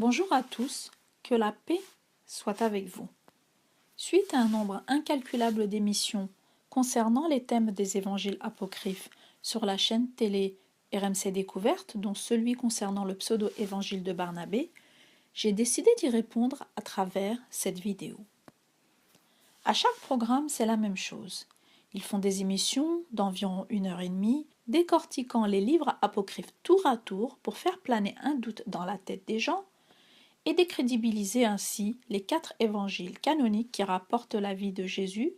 Bonjour à tous, que la paix soit avec vous. Suite à un nombre incalculable d'émissions concernant les thèmes des évangiles apocryphes sur la chaîne télé RMC Découverte, dont celui concernant le pseudo-évangile de Barnabé, j'ai décidé d'y répondre à travers cette vidéo. À chaque programme, c'est la même chose. Ils font des émissions d'environ 1h30, décortiquant les livres apocryphes tour à tour pour faire planer un doute dans la tête des gens et décrédibiliser ainsi les 4 évangiles canoniques qui rapportent la vie de Jésus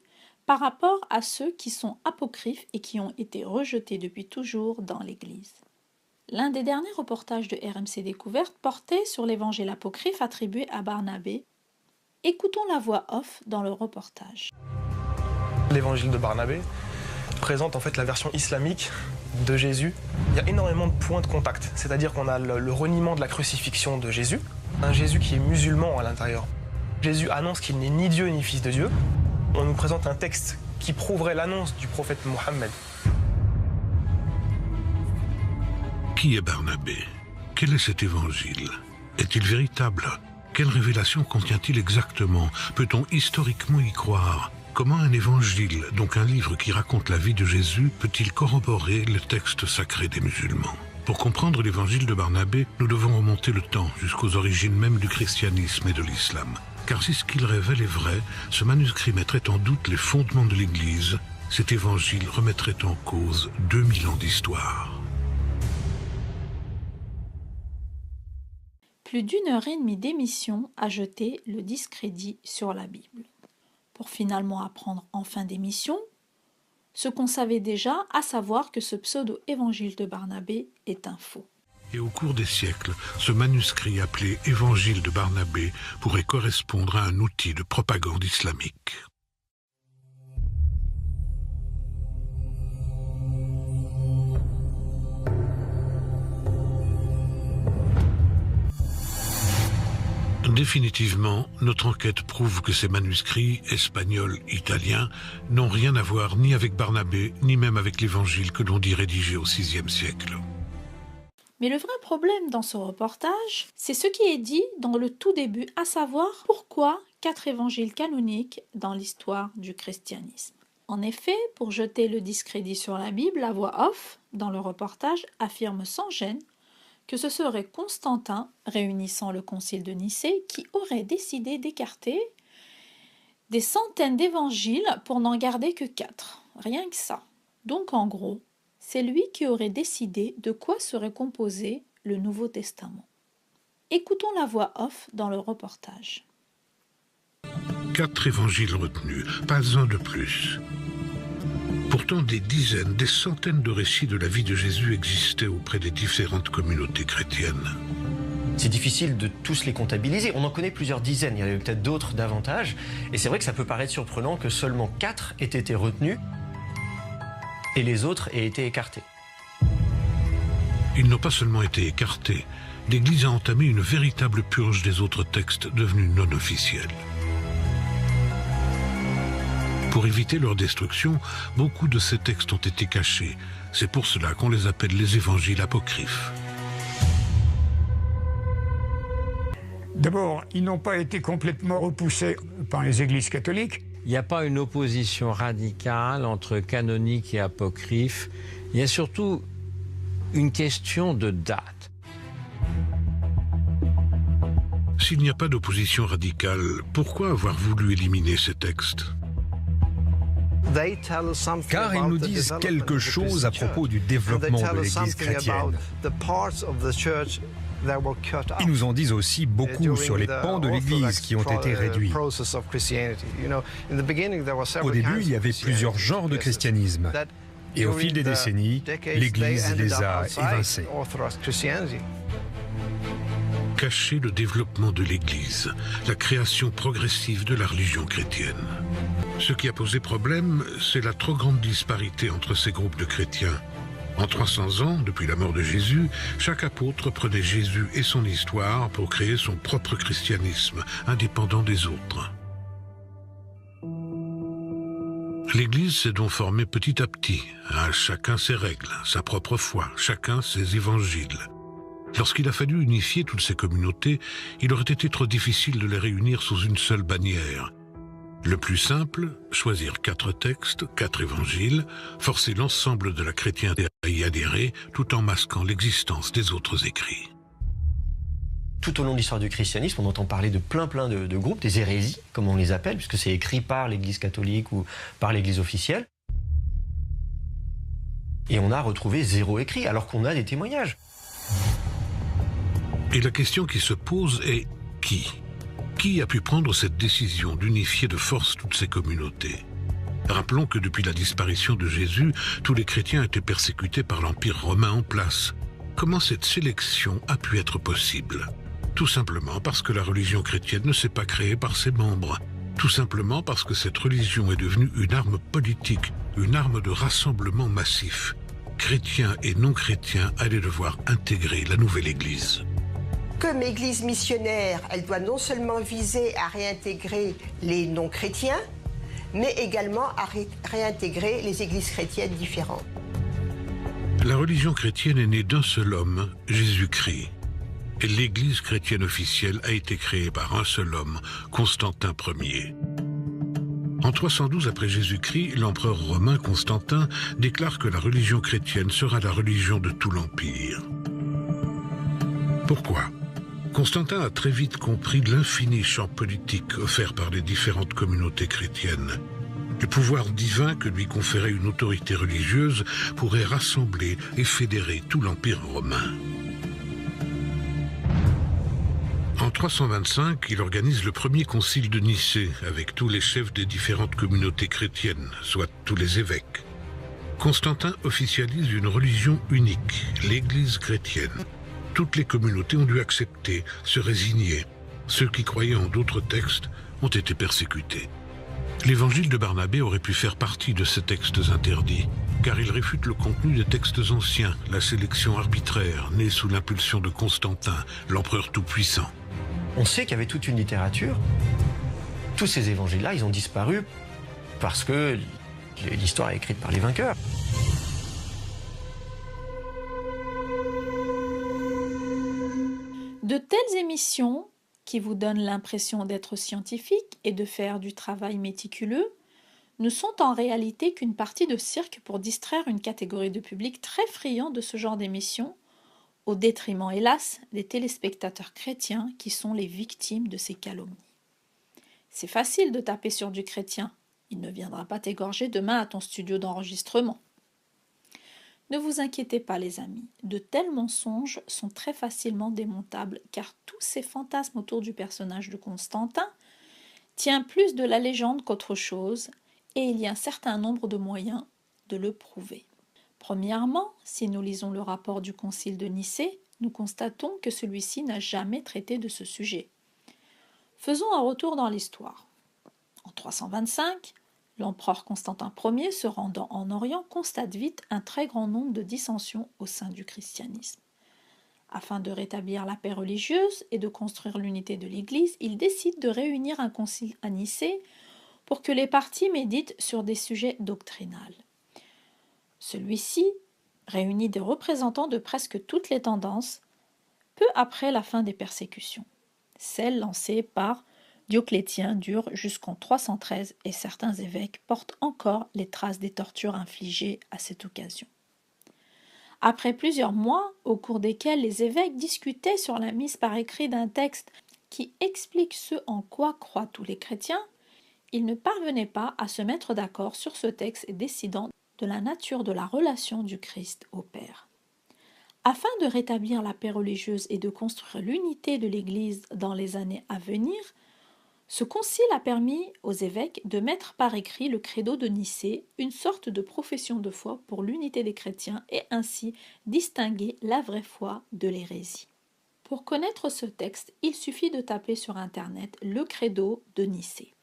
par rapport à ceux qui sont apocryphes et qui ont été rejetés depuis toujours dans l'Église. L'un des derniers reportages de RMC Découverte portait sur l'évangile apocryphe attribué à Barnabé. Écoutons la voix off dans le reportage. L'évangile de Barnabé présente en fait la version islamique de Jésus. Il y a énormément de points de contact, c'est-à-dire qu'on a le reniement de la crucifixion de Jésus, un Jésus qui est musulman à l'intérieur. Jésus annonce qu'il n'est ni Dieu ni fils de Dieu. On nous présente un texte qui prouverait l'annonce du prophète Mohammed. Qui est Barnabé? Quel est cet évangile? Est-il véritable? Quelle révélation contient-il exactement? Peut-on historiquement y croire? Comment un évangile, donc un livre qui raconte la vie de Jésus, peut-il corroborer le texte sacré des musulmans? Pour comprendre l'évangile de Barnabé, nous devons remonter le temps jusqu'aux origines même du christianisme et de l'islam. Car si ce qu'il révèle est vrai, ce manuscrit mettrait en doute les fondements de l'Église. Cet évangile remettrait en cause 2000 ans d'histoire. Plus d'1h30 d'émission a jeté le discrédit sur la Bible, pour finalement apprendre en fin d'émission ce qu'on savait déjà, à savoir que ce pseudo-évangile de Barnabé est un faux. Et au cours des siècles, ce manuscrit appelé Évangile de Barnabé pourrait correspondre à un outil de propagande islamique. Définitivement, notre enquête prouve que ces manuscrits, espagnols, italiens, n'ont rien à voir ni avec Barnabé, ni même avec l'évangile que l'on dit rédigé au VIe siècle. Mais le vrai problème dans ce reportage, c'est ce qui est dit dans le tout début, à savoir pourquoi 4 évangiles canoniques dans l'histoire du christianisme. En effet, pour jeter le discrédit sur la Bible, la voix off, dans le reportage, affirme sans gêne que ce serait Constantin, réunissant le concile de Nicée, qui aurait décidé d'écarter des centaines d'évangiles pour n'en garder que 4. Rien que ça. Donc en gros, c'est lui qui aurait décidé de quoi serait composé le Nouveau Testament. Écoutons la voix off dans le reportage. 4 évangiles retenus, pas un de plus. Pourtant, des dizaines, des centaines de récits de la vie de Jésus existaient auprès des différentes communautés chrétiennes. C'est difficile de tous les comptabiliser. On en connaît plusieurs dizaines, il y en a peut-être d'autres davantage. Et c'est vrai que ça peut paraître surprenant que seulement 4 aient été retenus et les autres aient été écartés. Ils n'ont pas seulement été écartés. L'Église a entamé une véritable purge des autres textes devenus non officiels. Pour éviter leur destruction, beaucoup de ces textes ont été cachés. C'est pour cela qu'on les appelle les évangiles apocryphes. D'abord, ils n'ont pas été complètement repoussés par les églises catholiques. Il n'y a pas une opposition radicale entre canonique et apocryphe. Il y a surtout une question de date. S'il n'y a pas d'opposition radicale, pourquoi avoir voulu éliminer ces textes ? Car ils nous disent quelque chose à propos du développement de l'Église chrétienne. Ils nous en disent aussi beaucoup sur les pans de l'Église qui ont été réduits. Au début, il y avait plusieurs genres de christianisme. Et au fil des décennies, l'Église les a évincés. Cacher le développement de l'Église, la création progressive de la religion chrétienne. Ce qui a posé problème, c'est la trop grande disparité entre ces groupes de chrétiens. En 300 ans, depuis la mort de Jésus, chaque apôtre prenait Jésus et son histoire pour créer son propre christianisme, indépendant des autres. L'Église s'est donc formée petit à petit, à chacun ses règles, sa propre foi, chacun ses évangiles. Lorsqu'il a fallu unifier toutes ces communautés, il aurait été trop difficile de les réunir sous une seule bannière. Le plus simple, choisir 4 textes, 4 évangiles, forcer l'ensemble de la chrétienté à y adhérer, tout en masquant l'existence des autres écrits. Tout au long de l'histoire du christianisme, on entend parler de plein de groupes, des hérésies, comme on les appelle, puisque c'est écrit par l'Église catholique ou par l'Église officielle. Et on a retrouvé 0 écrit, alors qu'on a des témoignages. Et la question qui se pose est qui ? Qui a pu prendre cette décision d'unifier de force toutes ces communautés ? Rappelons que depuis la disparition de Jésus, tous les chrétiens étaient persécutés par l'Empire romain en place. Comment cette sélection a pu être possible ? Tout simplement parce que la religion chrétienne ne s'est pas créée par ses membres. Tout simplement parce que cette religion est devenue une arme politique, une arme de rassemblement massif. Chrétiens et non-chrétiens allaient devoir intégrer la nouvelle Église. Comme Église missionnaire, elle doit non seulement viser à réintégrer les non-chrétiens, mais également à réintégrer les églises chrétiennes différentes. La religion chrétienne est née d'un seul homme, Jésus-Christ. Et l'Église chrétienne officielle a été créée par un seul homme, Constantin Ier. En 312 après Jésus-Christ, l'empereur romain Constantin déclare que la religion chrétienne sera la religion de tout l'Empire. Pourquoi ? Constantin a très vite compris l'infini champ politique offert par les différentes communautés chrétiennes. Le pouvoir divin que lui conférait une autorité religieuse pourrait rassembler et fédérer tout l'Empire romain. En 325, il organise le premier concile de Nicée avec tous les chefs des différentes communautés chrétiennes, soit tous les évêques. Constantin officialise une religion unique, l'Église chrétienne. Toutes les communautés ont dû accepter, se résigner. Ceux qui croyaient en d'autres textes ont été persécutés. L'évangile de Barnabé aurait pu faire partie de ces textes interdits, car il réfute le contenu des textes anciens, la sélection arbitraire née sous l'impulsion de Constantin, l'empereur tout-puissant. On sait qu'il y avait toute une littérature. Tous ces évangiles-là, ils ont disparu parce que l'histoire est écrite par les vainqueurs. De telles émissions, qui vous donnent l'impression d'être scientifiques et de faire du travail méticuleux, ne sont en réalité qu'une partie de cirque pour distraire une catégorie de public très friand de ce genre d'émissions, au détriment, hélas, des téléspectateurs chrétiens qui sont les victimes de ces calomnies. C'est facile de taper sur du chrétien, il ne viendra pas t'égorger demain à ton studio d'enregistrement. Ne vous inquiétez pas les amis, de tels mensonges sont très facilement démontables car tous ces fantasmes autour du personnage de Constantin tient plus de la légende qu'autre chose et il y a un certain nombre de moyens de le prouver. Premièrement, si nous lisons le rapport du concile de Nicée, nous constatons que celui-ci n'a jamais traité de ce sujet. Faisons un retour dans l'histoire. En 325, l'empereur Constantin Ier, se rendant en Orient, constate vite un très grand nombre de dissensions au sein du christianisme. Afin de rétablir la paix religieuse et de construire l'unité de l'Église, il décide de réunir un concile à Nicée pour que les parties méditent sur des sujets doctrinals. Celui-ci réunit des représentants de presque toutes les tendances, peu après la fin des persécutions. Celles lancées par Dioclétien durent jusqu'en 313 et certains évêques portent encore les traces des tortures infligées à cette occasion. Après plusieurs mois, au cours desquels les évêques discutaient sur la mise par écrit d'un texte qui explique ce en quoi croient tous les chrétiens, ils ne parvenaient pas à se mettre d'accord sur ce texte décidant de la nature de la relation du Christ au Père. Afin de rétablir la paix religieuse et de construire l'unité de l'Église dans les années à venir, ce concile a permis aux évêques de mettre par écrit le credo de Nicée, une sorte de profession de foi pour l'unité des chrétiens et ainsi distinguer la vraie foi de l'hérésie. Pour connaître ce texte, il suffit de taper sur Internet le credo de Nicée.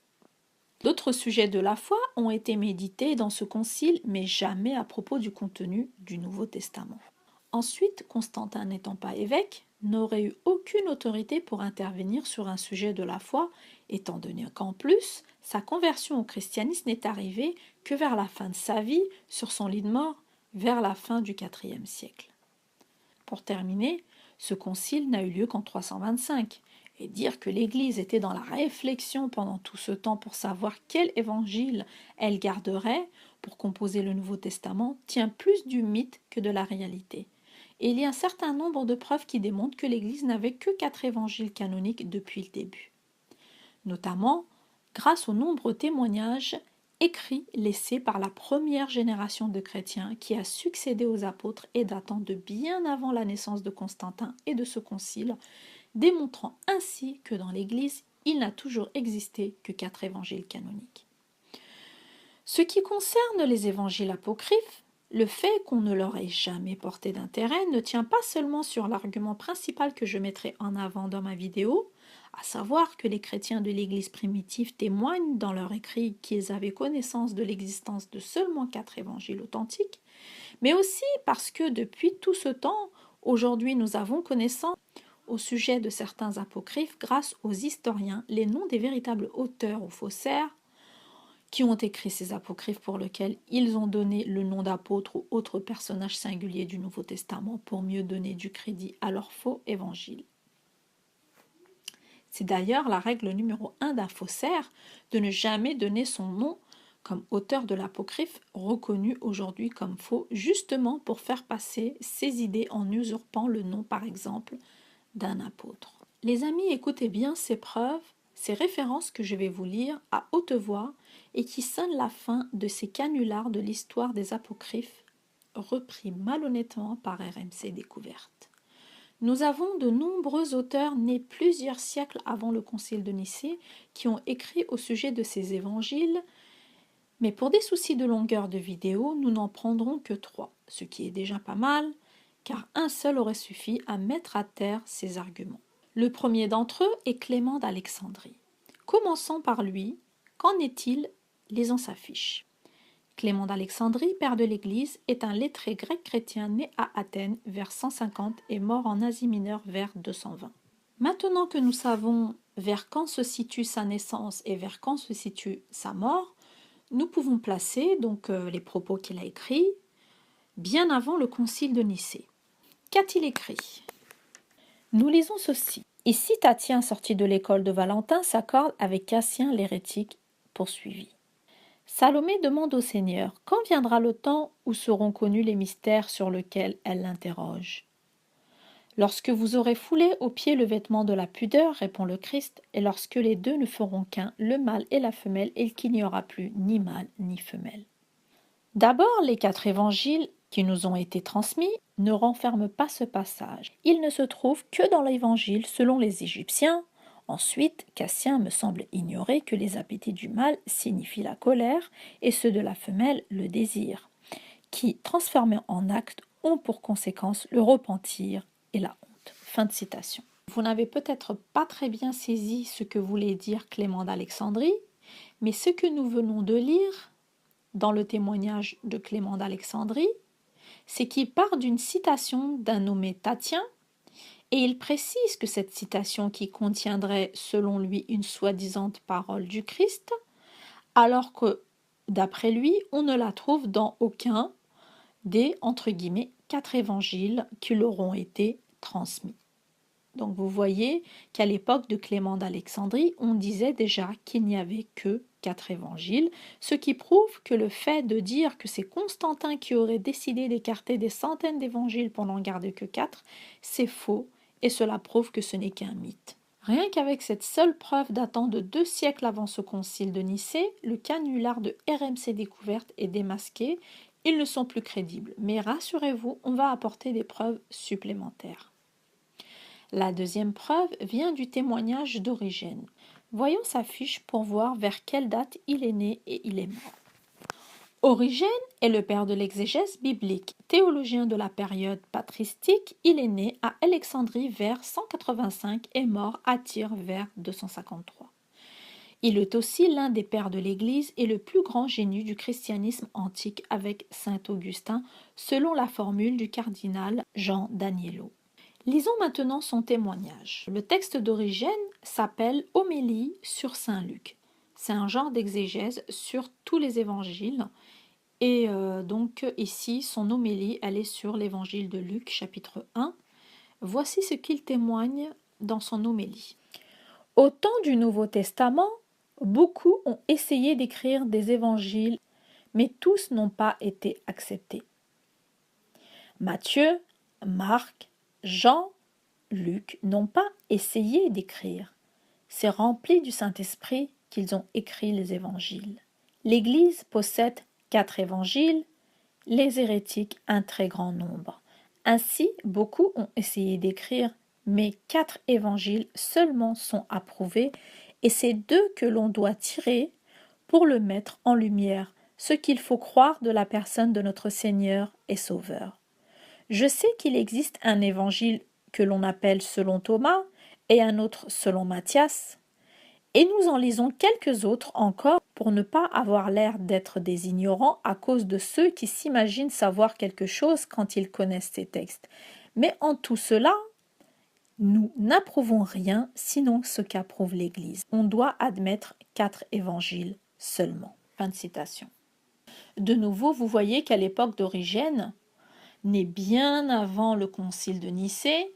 D'autres sujets de la foi ont été médités dans ce concile, mais jamais à propos du contenu du Nouveau Testament. Ensuite, Constantin n'étant pas évêque, n'aurait eu aucune autorité pour intervenir sur un sujet de la foi, étant donné qu'en plus, sa conversion au christianisme n'est arrivée que vers la fin de sa vie, sur son lit de mort, vers la fin du IVe siècle. Pour terminer, Ce concile n'a eu lieu qu'en 325. Et dire que l'Église était dans la réflexion pendant tout ce temps pour savoir quel évangile elle garderait pour composer le Nouveau Testament tient plus du mythe que de la réalité. Et il y a un certain nombre de preuves qui démontrent que l'Église n'avait que 4 évangiles canoniques depuis le début. Notamment grâce aux nombreux témoignages écrits laissés par la première génération de chrétiens qui a succédé aux apôtres et datant de bien avant la naissance de Constantin et de ce concile, démontrant ainsi que dans l'Église, il n'a toujours existé que 4 évangiles canoniques. Ce qui concerne les évangiles apocryphes, le fait qu'on ne leur ait jamais porté d'intérêt ne tient pas seulement sur l'argument principal que je mettrai en avant dans ma vidéo, à savoir que les chrétiens de l'Église primitive témoignent dans leurs écrits qu'ils avaient connaissance de l'existence de seulement 4 évangiles authentiques, mais aussi parce que depuis tout ce temps, aujourd'hui nous avons connaissance au sujet de certains apocryphes grâce aux historiens, les noms des véritables auteurs ou faussaires qui ont écrit ces apocryphes pour lesquels ils ont donné le nom d'apôtres ou autres personnages singuliers du Nouveau Testament pour mieux donner du crédit à leurs faux évangiles. C'est d'ailleurs la règle numéro 1 d'un faussaire de ne jamais donner son nom comme auteur de l'apocryphe reconnu aujourd'hui comme faux, justement pour faire passer ses idées en usurpant le nom par exemple d'un apôtre. Les amis, écoutez bien ces preuves, ces références que je vais vous lire à haute voix et qui sonnent la fin de ces canulars de l'histoire des apocryphes repris malhonnêtement par RMC Découverte. Nous avons de nombreux auteurs nés plusieurs siècles avant le concile de Nicée qui ont écrit au sujet de ces évangiles, mais pour des soucis de longueur de vidéo, nous n'en prendrons que 3, ce qui est déjà pas mal, car un seul aurait suffi à mettre à terre ces arguments. Le premier d'entre eux est Clément d'Alexandrie. Commençons par lui. Qu'en est-il? Les on s'affiche. Clément d'Alexandrie, père de l'Église, est un lettré grec chrétien né à Athènes vers 150 et mort en Asie mineure vers 220. Maintenant que nous savons vers quand se situe sa naissance et vers quand se situe sa mort, nous pouvons placer donc les propos qu'il a écrits bien avant le concile de Nicée. Qu'a-t-il écrit? Nous lisons ceci. Ici, Tatien, sorti de l'école de Valentin, s'accorde avec Cassien l'hérétique poursuivi. Salomé demande au Seigneur, quand viendra le temps où seront connus les mystères sur lesquels elle l'interroge? Lorsque vous aurez foulé aux pieds le vêtement de la pudeur, répond le Christ, et lorsque les deux ne feront qu'un, le mâle et la femelle, et qu'il n'y aura plus ni mâle ni femelle. D'abord, les 4 évangiles qui nous ont été transmis ne renferment pas ce passage. Il ne se trouve que dans l'évangile selon les Égyptiens. Ensuite, Cassien me semble ignorer que les appétits du mâle signifient la colère et ceux de la femelle le désir, qui, transformés en actes, ont pour conséquence le repentir et la honte. Fin de citation. Vous n'avez peut-être pas très bien saisi ce que voulait dire Clément d'Alexandrie, mais ce que nous venons de lire dans le témoignage de Clément d'Alexandrie, c'est qu'il part d'une citation d'un nommé Tatien, et il précise que cette citation qui contiendrait selon lui une soi-disant parole du Christ, alors que d'après lui, on ne la trouve dans aucun des, entre guillemets, 4 évangiles qui leur ont été transmis. Donc vous voyez qu'à l'époque de Clément d'Alexandrie, on disait déjà qu'il n'y avait que 4 évangiles, ce qui prouve que le fait de dire que c'est Constantin qui aurait décidé d'écarter des centaines d'évangiles pour n'en garder que 4, c'est faux, et cela prouve que ce n'est qu'un mythe. Rien qu'avec cette seule preuve datant de 2 siècles avant ce concile de Nicée, le canular de RMC Découverte est démasqué, ils ne sont plus crédibles, mais rassurez-vous, on va apporter des preuves supplémentaires. La deuxième preuve vient du témoignage d'Origène. Voyons sa fiche pour voir vers quelle date il est né et il est mort. Origène est le père de l'exégèse biblique. Théologien de la période patristique, il est né à Alexandrie vers 185 et mort à Tyr vers 253. Il est aussi l'un des pères de l'Église et le plus grand génie du christianisme antique avec saint Augustin, selon la formule du cardinal Jean d'Agnello. Lisons maintenant son témoignage. Le texte d'Origène s'appelle « Homélie sur saint Luc ». C'est un genre d'exégèse sur tous les évangiles. Et donc ici, son homélie, elle est sur l'évangile de Luc, chapitre 1, Voici ce qu'il témoigne dans son homélie. Au temps du Nouveau Testament, beaucoup ont essayé d'écrire des évangiles, mais tous n'ont pas été acceptés. Matthieu, Marc, Jean, Luc n'ont pas essayé d'écrire. C'est rempli du Saint-Esprit qu'ils ont écrit les évangiles. L'Église possède 4 évangiles, les hérétiques un très grand nombre. Ainsi, beaucoup ont essayé d'écrire, mais 4 évangiles seulement sont approuvés, et c'est d'eux que l'on doit tirer pour le mettre en lumière, ce qu'il faut croire de la personne de notre Seigneur et Sauveur. Je sais qu'il existe un évangile que l'on appelle selon Thomas et un autre selon Matthias, et nous en lisons quelques autres encore pour ne pas avoir l'air d'être des ignorants à cause de ceux qui s'imaginent savoir quelque chose quand ils connaissent ces textes. Mais en tout cela, nous n'approuvons rien sinon ce qu'approuve l'Église. On doit admettre 4 évangiles seulement. Fin de citation. De nouveau, vous voyez qu'à l'époque d'Origène, né bien avant le concile de Nicée,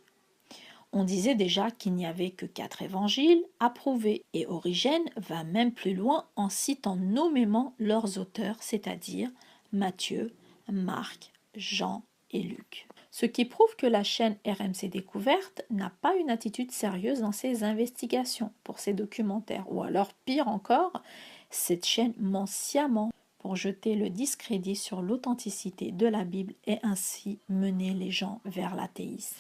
on disait déjà qu'il n'y avait que 4 évangiles approuvés, et Origène va même plus loin en citant nommément leurs auteurs, c'est-à-dire Matthieu, Marc, Jean et Luc. Ce qui prouve que la chaîne RMC Découverte n'a pas une attitude sérieuse dans ses investigations pour ses documentaires, ou alors pire encore, cette chaîne ment sciemment pour jeter le discrédit sur l'authenticité de la Bible et ainsi mener les gens vers l'athéisme.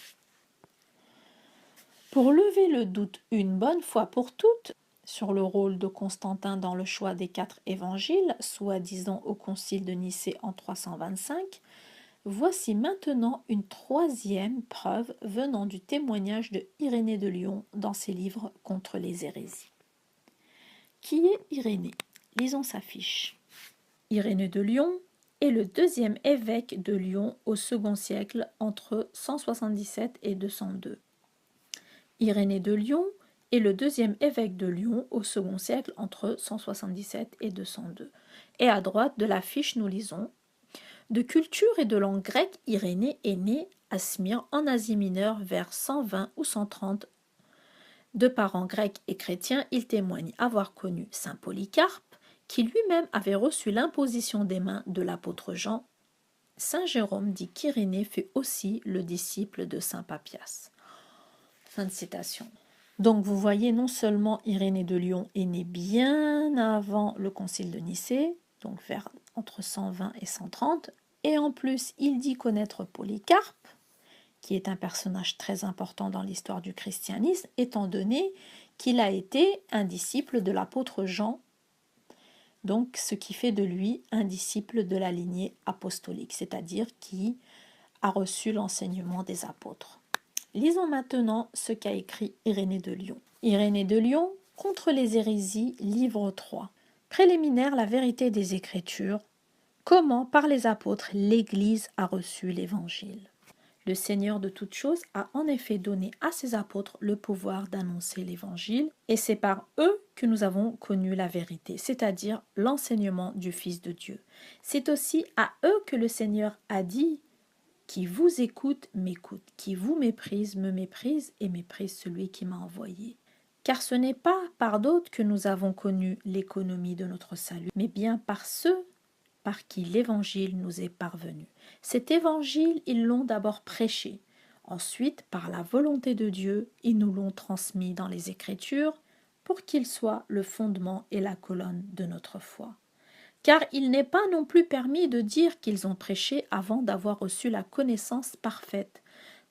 Pour lever le doute une bonne fois pour toutes sur le rôle de Constantin dans le choix des 4 évangiles, soi-disant au concile de Nicée en 325, voici maintenant une 3e preuve venant du témoignage de Irénée de Lyon dans ses livres contre les hérésies. Qui est Irénée? Lisons sa fiche. Irénée de Lyon est le 2e évêque de Lyon au second siècle entre 177 et 202. Irénée de Lyon est le 2e évêque de Lyon au second siècle entre 177 et 202. Et à droite de la fiche, nous lisons « De culture et de langue grecque, Irénée est né à Smyrne en Asie mineure vers 120 ou 130. De parents grecs et chrétiens, il témoigne avoir connu saint Polycarpe, qui lui-même avait reçu l'imposition des mains de l'apôtre Jean. Saint Jérôme dit qu'Irénée fut aussi le disciple de saint Papias. » Fin de citation. Donc vous voyez, non seulement Irénée de Lyon est né bien avant le concile de Nicée, donc vers entre 120 et 130, et en plus il dit connaître Polycarpe, qui est un personnage très important dans l'histoire du christianisme, étant donné qu'il a été un disciple de l'apôtre Jean, donc ce qui fait de lui un disciple de la lignée apostolique, c'est-à-dire qui a reçu l'enseignement des apôtres. Lisons maintenant ce qu'a écrit Irénée de Lyon. Irénée de Lyon, contre les hérésies, livre 3. Préliminaire, la vérité des Écritures. Comment, par les apôtres, l'Église a reçu l'Évangile. Le Seigneur de toutes choses a en effet donné à ses apôtres le pouvoir d'annoncer l'Évangile, et c'est par eux que nous avons connu la vérité, c'est-à-dire l'enseignement du Fils de Dieu. C'est aussi à eux que le Seigneur a dit « Qui vous écoute, m'écoute, qui vous méprise, me méprise, et méprise celui qui m'a envoyé. » Car ce n'est pas par d'autres que nous avons connu l'économie de notre salut, mais bien par ceux par qui l'Évangile nous est parvenu. Cet Évangile, ils l'ont d'abord prêché. Ensuite, par la volonté de Dieu, ils nous l'ont transmis dans les Écritures pour qu'il soit le fondement et la colonne de notre foi. Car il n'est pas non plus permis de dire qu'ils ont prêché avant d'avoir reçu la connaissance parfaite,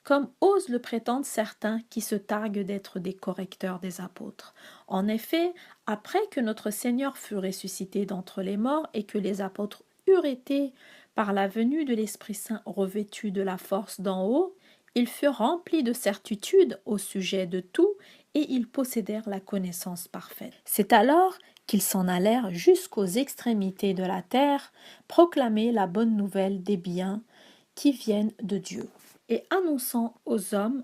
comme osent le prétendre certains qui se targuent d'être des correcteurs des apôtres. En effet, après que notre Seigneur fut ressuscité d'entre les morts et que les apôtres eurent été, par la venue de l'Esprit Saint, revêtus de la force d'en haut, ils furent remplis de certitude au sujet de tout et ils possédèrent la connaissance parfaite. C'est alors qu'ils s'en allèrent jusqu'aux extrémités de la terre, proclamer la bonne nouvelle des biens qui viennent de Dieu, et annonçant aux hommes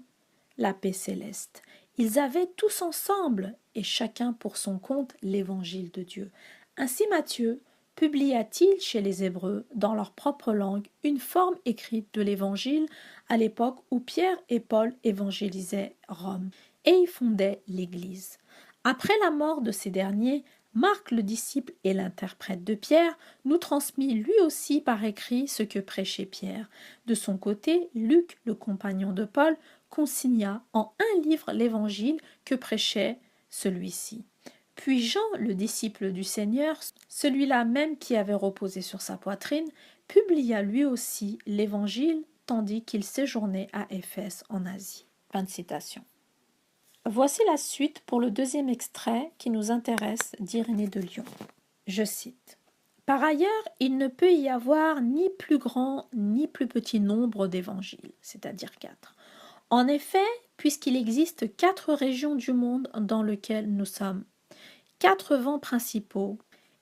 la paix céleste. Ils avaient tous ensemble, et chacun pour son compte, l'évangile de Dieu. Ainsi Matthieu, publia-t-il chez les Hébreux, dans leur propre langue, une forme écrite de l'Évangile à l'époque où Pierre et Paul évangélisaient Rome et y fondaient l'Église. Après la mort de ces derniers, Marc, le disciple et l'interprète de Pierre, nous transmit lui aussi par écrit ce que prêchait Pierre. De son côté, Luc, le compagnon de Paul, consigna en un livre l'Évangile que prêchait celui-ci. Puis Jean, le disciple du Seigneur, celui-là même qui avait reposé sur sa poitrine, publia lui aussi l'Évangile tandis qu'il séjournait à Éphèse en Asie. Fin de citation. Voici la suite pour le deuxième extrait qui nous intéresse d'Irénée de Lyon. Je cite. « Par ailleurs, il ne peut y avoir ni plus grand ni plus petit nombre d'évangiles, c'est-à-dire 4. En effet, puisqu'il existe 4 régions du monde dans lesquelles nous sommes, 4 vents principaux,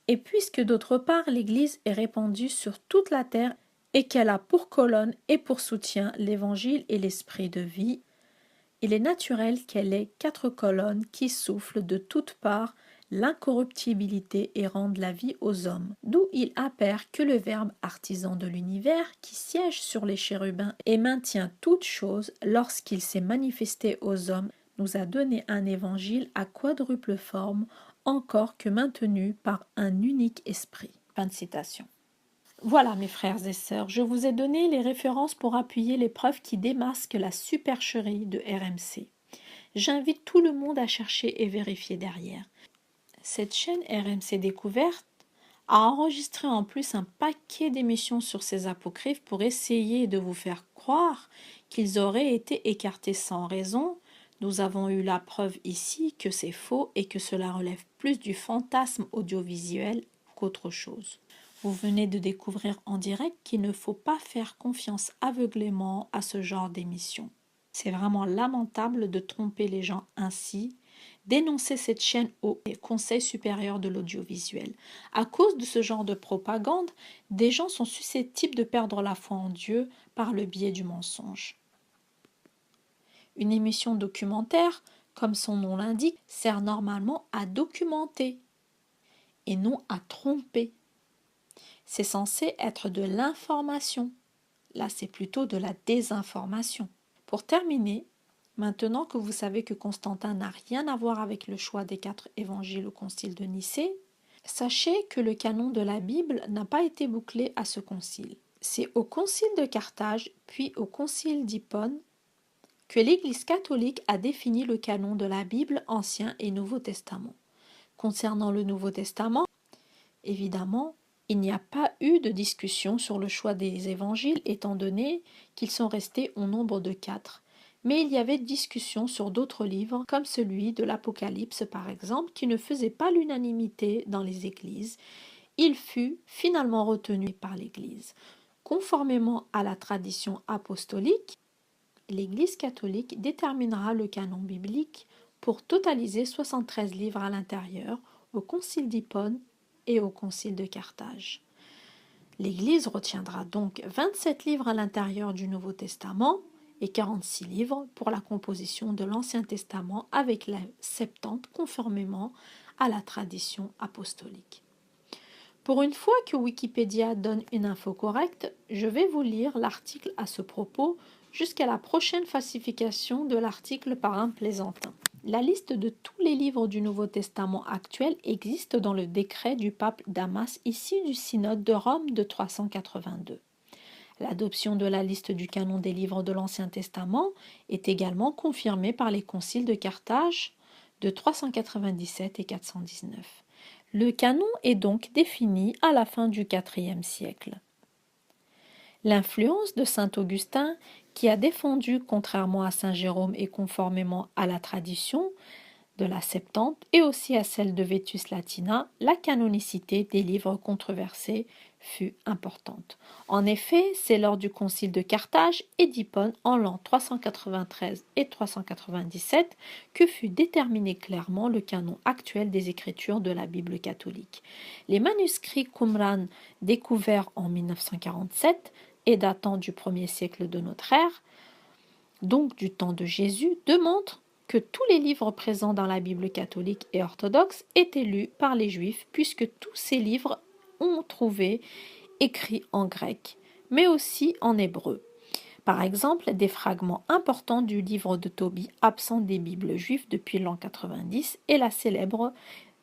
et puisque d'autre part l'Église est répandue sur toute la terre et qu'elle a pour colonne et pour soutien l'Évangile et l'Esprit de vie, il est naturel qu'elle ait 4 colonnes qui soufflent de toutes parts l'incorruptibilité et rendent la vie aux hommes, d'où il appert que le Verbe artisan de l'univers, qui siège sur les chérubins et maintient toutes choses, lorsqu'il s'est manifesté aux hommes, nous a donné un évangile à quadruple forme, encore que maintenu par un unique esprit. » Fin de citation. Voilà, mes frères et sœurs, je vous ai donné les références pour appuyer les preuves qui démasquent la supercherie de RMC. J'invite tout le monde à chercher et vérifier derrière. Cette chaîne RMC Découverte a enregistré en plus un paquet d'émissions sur ces apocryphes pour essayer de vous faire croire qu'ils auraient été écartés sans raison. Nous avons eu la preuve ici que c'est faux et que cela relève plus du fantasme audiovisuel qu'autre chose. Vous venez de découvrir en direct qu'il ne faut pas faire confiance aveuglément à ce genre d'émission. C'est vraiment lamentable de tromper les gens ainsi. Dénoncez cette chaîne au Conseil supérieur de l'audiovisuel. À cause de ce genre de propagande, des gens sont susceptibles de perdre la foi en Dieu par le biais du mensonge. Une émission documentaire, comme son nom l'indique, sert normalement à documenter et non à tromper. C'est censé être de l'information. Là, c'est plutôt de la désinformation. Pour terminer, maintenant que vous savez que Constantin n'a rien à voir avec le choix des 4 évangiles au concile de Nicée, sachez que le canon de la Bible n'a pas été bouclé à ce concile. C'est au concile de Carthage, puis au concile d'Hippone, que l'Église catholique a défini le canon de la Bible Ancien et Nouveau Testament. Concernant le Nouveau Testament, évidemment, il n'y a pas eu de discussion sur le choix des évangiles étant donné qu'ils sont restés au nombre de 4. Mais il y avait discussion sur d'autres livres comme celui de l'Apocalypse par exemple qui ne faisait pas l'unanimité dans les églises. Il fut finalement retenu par l'Église. Conformément à la tradition apostolique, l'Église catholique déterminera le canon biblique pour totaliser 73 livres à l'intérieur au concile d'Hippone et au concile de Carthage. L'Église retiendra donc 27 livres à l'intérieur du Nouveau Testament et 46 livres pour la composition de l'Ancien Testament avec la Septante conformément à la tradition apostolique. Pour une fois que Wikipédia donne une info correcte, je vais vous lire l'article à ce propos jusqu'à la prochaine falsification de l'article par un plaisantin. La liste de tous les livres du Nouveau Testament actuel existe dans le décret du pape Damas issu du synode de Rome de 382. L'adoption de la liste du canon des livres de l'Ancien Testament est également confirmée par les conciles de Carthage de 397 et 419. Le canon est donc défini à la fin du IVe siècle. L'influence de saint Augustin, qui a défendu, contrairement à saint Jérôme et conformément à la tradition de la Septante et aussi à celle de Vetus Latina, la canonicité des livres controversés fut importante. En effet, c'est lors du concile de Carthage et d'Hippone en l'an 393 et 397 que fut déterminé clairement le canon actuel des écritures de la Bible catholique. Les manuscrits Qumran découverts en 1947 et datant du 1er siècle de notre ère, donc du temps de Jésus, démontrent que tous les livres présents dans la Bible catholique et orthodoxe étaient lus par les Juifs, puisque tous ces livres ont trouvé écrits en grec, mais aussi en hébreu. Par exemple, des fragments importants du livre de Tobie, absent des Bibles juives depuis l'an 90, et la célèbre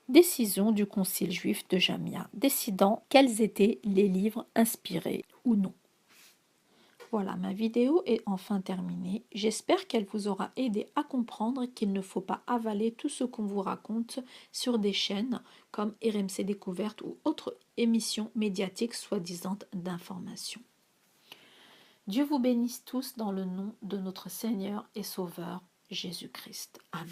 décision du concile juif de Jamia, décidant quels étaient les livres inspirés ou non. Voilà, ma vidéo est enfin terminée. J'espère qu'elle vous aura aidé à comprendre qu'il ne faut pas avaler tout ce qu'on vous raconte sur des chaînes comme RMC Découverte ou autres émissions médiatiques soi-disant d'information. Dieu vous bénisse tous dans le nom de notre Seigneur et Sauveur Jésus-Christ. Amen.